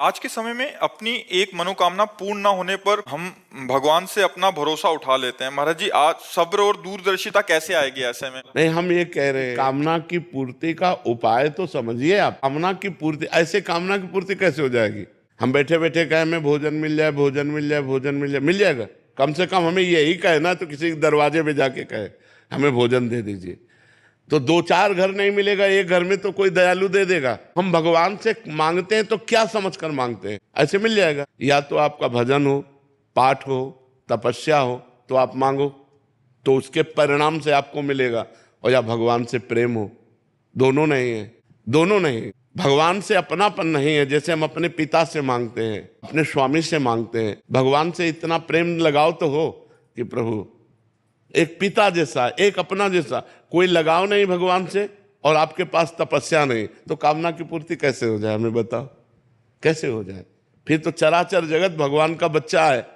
आज के समय में अपनी एक मनोकामना पूर्ण ना होने पर हम भगवान से अपना भरोसा उठा लेते हैं। महाराज जी, आज सब्र और दूरदर्शिता कैसे आएगी ऐसे में? नहीं, हम ये कह रहे हैं कामना की पूर्ति का उपाय तो समझिए आप। कामना की पूर्ति, ऐसे कामना की पूर्ति कैसे हो जाएगी? हम बैठे बैठे कहें हमें भोजन मिल जाए, भोजन मिल जाए, भोजन मिल जाए, मिल जाएगा? कम से कम हमें यही कहे ना, तो किसी के दरवाजे पे जाके कहे हमें भोजन दे दीजिए। तो दो चार घर नहीं मिलेगा, एक घर में तो कोई दयालु दे देगा। हम भगवान से मांगते हैं तो क्या समझकर मांगते हैं? ऐसे मिल जाएगा? या तो आपका भजन हो, पाठ हो, तपस्या हो तो आप मांगो, तो उसके परिणाम से आपको मिलेगा। और या भगवान से प्रेम हो, दोनों नहीं है, दोनों नहीं। भगवान से अपनापन नहीं है, जैसे हम अपने पिता से मांगते हैं, अपने स्वामी से मांगते हैं। भगवान से इतना प्रेम लगाव तो हो कि प्रभु एक पिता जैसा, एक अपना जैसा। कोई लगाव नहीं भगवान से और आपके पास तपस्या नहीं, तो कामना की पूर्ति कैसे हो जाए? हमें बताओ, कैसे हो जाए? फिर तो चराचर जगत भगवान का बच्चा है,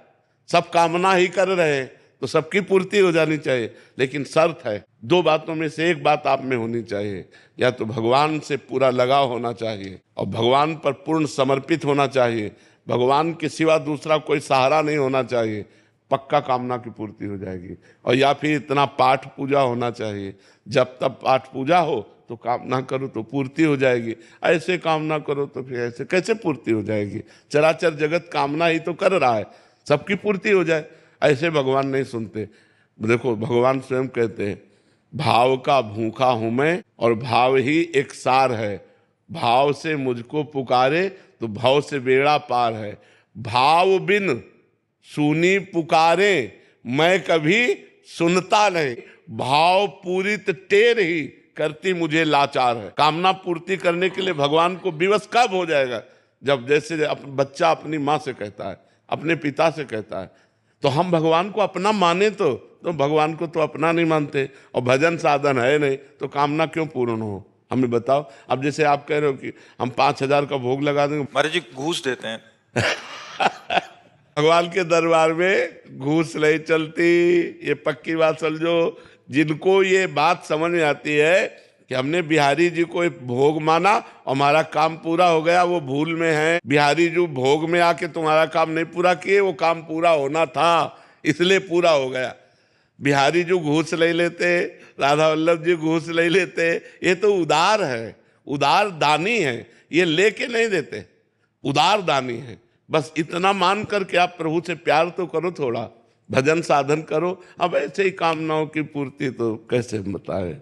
सब कामना ही कर रहे हैं, तो सबकी पूर्ति हो जानी चाहिए। लेकिन शर्त है, दो बातों में से एक बात आप में होनी चाहिए। या तो भगवान से पूरा लगाव होना चाहिए और भगवान पर पूर्ण समर्पित होना चाहिए। भगवान के सिवा दूसरा कोई सहारा नहीं होना चाहिए, पक्का कामना की पूर्ति हो जाएगी। और या फिर इतना पाठ पूजा होना चाहिए, जब तब पाठ पूजा हो तो कामना करो तो पूर्ति हो जाएगी। ऐसे कामना करो तो फिर ऐसे कैसे पूर्ति हो जाएगी? चराचर जगत कामना ही तो कर रहा है, सबकी पूर्ति हो जाए। ऐसे भगवान नहीं सुनते। देखो, भगवान स्वयं कहते हैं, भाव का भूखा हूं मैं और भाव ही एक सार है। भाव से मुझको पुकारे तो भाव से बेड़ा पार है। भाव बिन सुनी पुकारे मैं कभी सुनता नहीं। भाव पूरित टेर ही करती मुझे लाचार है। कामना पूर्ति करने के लिए भगवान को विवश कब हो जाएगा? जब जैसे बच्चा अपनी माँ से कहता है, अपने पिता से कहता है। तो हम भगवान को अपना माने तो भगवान को तो अपना नहीं मानते, और भजन साधन है नहीं, तो कामना क्यों पूर्ण हो? हमें बताओ। अब जैसे आप कह रहे हो कि हम 5,000 का भोग लगा देंगे, महाराज जी घूस देते हैं। भगवान के दरबार में घूस नहीं चलती, ये पक्की बात समझो। जिनको ये बात समझ में आती है कि हमने बिहारी जी को एक भोग माना और हमारा काम पूरा हो गया, वो भूल में है। बिहारी जी भोग में आके तुम्हारा काम नहीं पूरा किए, वो काम पूरा होना था इसलिए पूरा हो गया। बिहारी जी घूस ले लेते, राधा वल्लभ जी घूस ले लेते, ये तो उदार है, उदार दानी है। ये लेके नहीं देते, उदार दानी है। बस इतना मान करके आप प्रभु से प्यार तो करो, थोड़ा भजन साधन करो। अब ऐसे ही कामनाओं की पूर्ति तो कैसे बताए?